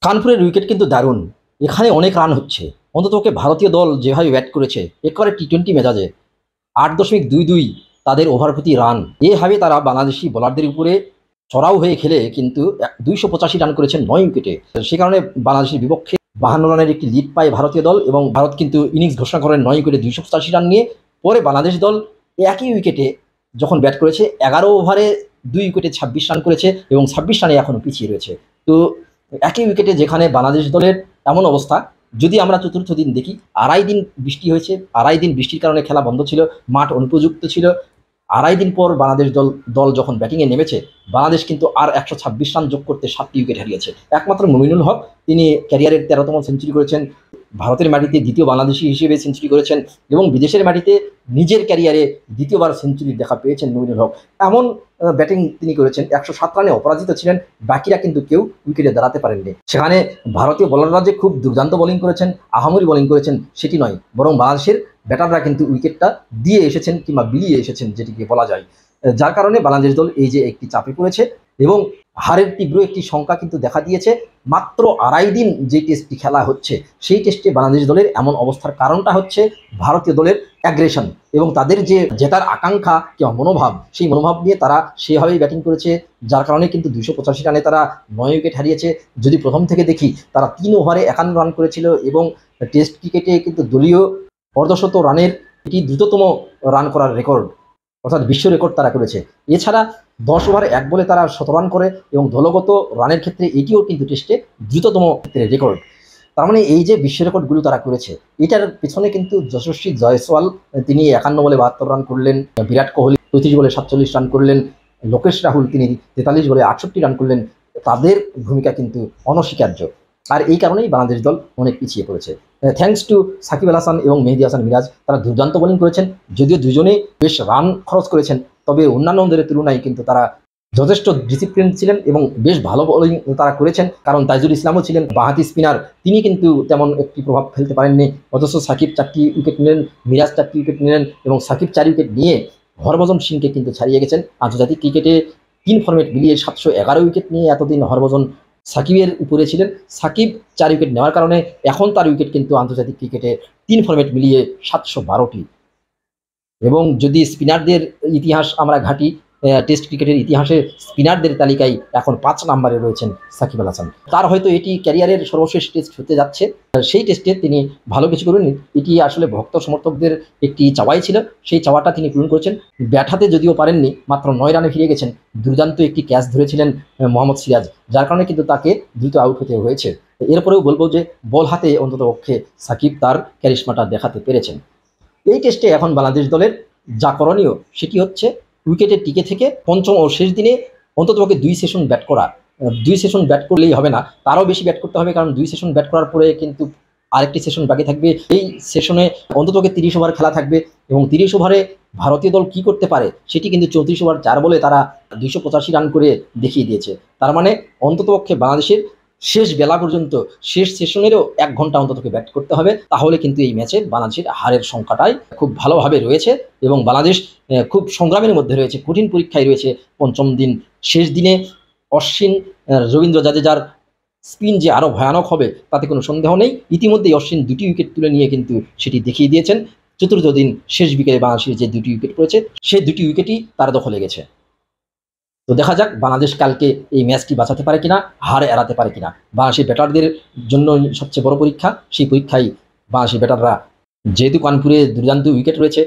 কানপুরের উইকেট কিন্তু দারুণ। এখানে অনেক রান হচ্ছে। অন্ততপক্ষে ভারতীয় দল যেভাবে ব্যাট করেছে একেবারে টি-20 মেজাজে 8.22 তাদের ওভার প্রতি রান। এভাবে তারা বাংলাদেশি বোলারদের উপরে চড়াও হয়ে খেলে কিন্তু 285 রান করেছেন 9 উইকেটে। সে কারণে বাংলাদেশের বিপক্ষে 52 রানের একটি লিড পায় ভারতীয় দল এবং ভারত কিন্তু ইনিংস ঘোষণা করেন 9 উইকেটে 285 রান নিয়ে। পরে বাংলাদেশ দল একই উইকেটে যখন ব্যাট করেছে 11 ওভারে 2 উইকেটে 26 রান করেছে এবং 26 রানে এখনও পিছিয়ে রয়েছে। তো একই উইকেটে যেখানে বাংলাদেশ দলের এমন অবস্থা, যদি আমরা চতুর্থ দিন দেখি, 2.5 দিন বৃষ্টি হয়েছে, 2.5 দিন বৃষ্টির কারণে খেলা বন্ধ ছিল, মাঠ অনুপযুক্ত ছিল। 2.5 দিন পর বাংলাদেশ দল যখন ব্যাটিংয়ে নেমেছে, বাংলাদেশ কিন্তু আর 126 রান যোগ করতে 7টি উইকেট হারিয়েছে। একমাত্র মুমিনুল হক তিনি ক্যারিয়ারের 13তম সেঞ্চুরি করেছেন, ভারতের মাটিতে দ্বিতীয় বাংলাদেশি হিসেবে সেঞ্চুরি করেছেন এবং বিদেশের মাটিতে নিজের ক্যারিয়ারে দ্বিতীয়বার সেঞ্চুরির দেখা পেয়েছেন মুমিনুল হক। এমন ব্যাটিং তিনি করেছেন, 107 রানে অপরাজিত ছিলেন, বাকিরা কিন্তু কেউ উইকেটে দাঁড়াতে পারেননি। সেখানে ভারতীয় বোলাররা যে খুব দুর্দান্ত বোলিং করেছেন, আহামরি বোলিং করেছেন সেটি নয়, বরং বাংলাদেশের ব্যাটাররা কিন্তু উইকেটটা দিয়ে এসেছেন কিংবা বিলিয়ে এসেছেন যেটিকে বলা যায়। যার কারণে বাংলাদেশ দল এই যে একটি চাপে পড়েছে এবং হারের তীব্র একটি শঙ্কা কিন্তু দেখা দিয়েছে। মাত্র 2.5 দিন যে টেস্টটি খেলা হচ্ছে সেই টেস্টে বাংলাদেশ দলের এমন অবস্থার কারণটা হচ্ছে ভারতীয় দলের অ্যাগ্রেশন এবং তাদের যে জেতার আকাঙ্ক্ষা কিংবা মনোভাব, সেই মনোভাব নিয়ে তারা সেভাবেই ব্যাটিং করেছে, যার কারণে কিন্তু 285 রানে তারা 9 উইকেট হারিয়েছে। যদি প্রথম থেকে দেখি, তারা 3 ওভারে 51 রান করেছিল এবং টেস্ট ক্রিকেটে কিন্তু দলীয় অর্ধশত রানের এটি দ্রুততম রান করার রেকর্ড, অর্থাৎ বিশ্ব রেকর্ড তারা করেছে। এছাড়া 10 ওভারে 1 বলে তারা 17 রান করে এবং দলগত রানের ক্ষেত্রে এটিও কিন্তু টেস্টে দ্রুততম রেকর্ড। তার মানে এই যে বিশ্ব রেকর্ডগুলো তারা করেছে, এটার পেছনে কিন্তু যশস্বী জয়সওয়াল তিনি 51 বলে 72 রান করলেন, বিরাট কোহলি 35 বলে 47 রান করলেন, লোকেশ রাহুল তিনি 43 বলে 68 রান করলেন। তাদের ভূমিকা কিন্তু অনস্বীকার্য। আর এই কারণেই বাংলাদেশ দল অনেক পিছিয়ে পড়েছে। থ্যাঙ্কস টু সাকিব আল হাসান এবং মেহেদী হাসান মিরাজ, তারা দুর্দান্ত বোলিং করেছেন। যদিও দুজনেই বেশ রান খরচ করেছেন, তবে অন্যান্যদের তুলনায় কিন্তু তারা যথেষ্ট ডিসিপ্লিন ছিলেন এবং বেশ ভালো বোলিং তারা করেছেন। কারণ তাইজুল ইসলামও ছিলেন বাঁহাতি স্পিনার, তিনি কিন্তু তেমন একটি প্রভাব ফেলতে পারেননি। অথচ সাকিব 4টি উইকেট নিলেন, মিরাজ 4টি উইকেট নিলেন এবং সাকিব 4 উইকেট নিয়ে হরভজন সিংকে কিন্তু ছাড়িয়ে গেছেন। আন্তর্জাতিক ক্রিকেটে 3 ফরম্যাট মিলিয়ে 711 উইকেট নিয়ে এতদিন হরভজন সাকিবের উপরে ছিলেন। সাকিব 4 উইকেট নেওয়ার কারণে এখন তার উইকেট কিন্তু আন্তর্জাতিক ক্রিকেটে 3 ফরম্যাট মিলিয়ে 712টি। এবং যদি স্পিনারদের ইতিহাস আমরা ঘাঁটি, টেস্ট ক্রিকেটের ইতিহাসে স্পিনারদের তালিকায় এখন 5 নম্বরে রয়েছেন সাকিব আল হাসান। তার হয়তো এটি ক্যারিয়ারের সর্বশেষ টেস্ট হতে যাচ্ছে, সেই টেস্টে তিনি ভালো কিছু করুন, এটি আসলে ভক্ত সমর্থকদের একটি চাওয়াই ছিল, সেই চাওয়াটা তিনি পূরণ করেছেন। ব্যাট হাতে যদিও পারেননি, মাত্র 9 রানে ফিরে গেছেন। দুর্দান্ত একটি ক্যাচ ধরেছিলেন মোহাম্মদ সিরাজ, যার কারণে কিন্তু তাকে দ্রুত আউট হতে হয়েছে। এরপরেও বলবো যে বল হাতে অন্ততপক্ষে সাকিব তার ক্যারিশমাটা দেখাতে পেরেছেন। এই টেস্টে এখন বাংলাদেশ দলের যা করণীয় সেটি হচ্ছে উইকেটে টিকে থেকে পঞ্চম ও শেষ দিনে অন্ততপক্ষে 2 সেশন ব্যাট করা। 2 সেশন ব্যাট করলেই হবে না, তারও বেশি ব্যাট করতে হবে, কারণ 2 সেশন ব্যাট করার পরে কিন্তু আরেকটি সেশন বাকি থাকবে। এই সেশনে অন্ততপক্ষে 30 ওভার খেলা থাকবে এবং 30 ওভারে ভারতীয় দল কী করতে পারে সেটি কিন্তু 34 ওভার 4 বলে তারা 285 রান করে দেখিয়ে দিয়েছে। তার মানে অন্ততপক্ষে বাংলাদেশের শেষ বেলা পর্যন্ত, শেষ সেশনেরও 1 ঘন্টা অন্তত ব্যাট করতে হবে, তাহলে কিন্তু এই ম্যাচে বাংলাদেশের হারের সংখ্যাটাই খুব ভালোভাবে রয়েছে এবং বাংলাদেশ খুব সংগ্রামের মধ্যে রয়েছে, কঠিন পরীক্ষায় রয়েছে। পঞ্চম দিন শেষ দিনে অশ্বিন, রবীন্দ্র জাদেজার স্পিন যে আরও ভয়ানক হবে তাতে কোনো সন্দেহ নেই। ইতিমধ্যেই অশ্বিন 2টি উইকেট তুলে নিয়ে কিন্তু সেটি দেখিয়ে দিয়েছেন। চতুর্থ দিন শেষ বিকেলে বাংলাদেশের যে 2টি উইকেট পড়েছে সেই 2টি উইকেটই তার দখলে গেছে। তো দেখা যাক বাংলাদেশ কালকে এই ম্যাচটি বাঁচাতে পারে কিনা, হার এড়াতে পারে কিনা। বাংলাদেশের ব্যাটারদের জন্য সবচেয়ে বড় পরীক্ষা, সেই পরীক্ষায় বাংলাদেশের ব্যাটাররা, যেহেতু কানপুরে দুর্দান্ত উইকেট রয়েছে,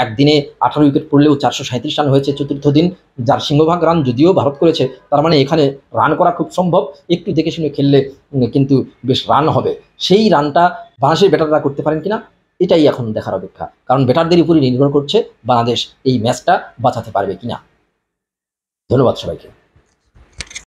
একদিনে 18 উইকেট পড়লেও 437 রান হয়েছে চতুর্থ দিন, যার সিংহভাগ রান যদিও ভারত করেছে। তার মানে এখানে রান করা খুব সম্ভব, একটু দেখে শুনে খেললে কিন্তু বেশ রান হবে। সেই রানটা বাংলাদেশের ব্যাটাররা করতে পারেন কিনা এটাই এখন দেখার অপেক্ষা, কারণ ব্যাটারদের উপরই নির্ভর করছে বাংলাদেশ এই ম্যাচটা বাঁচাতে পারবে কিনা। ধন্যবাদ সবাইকে।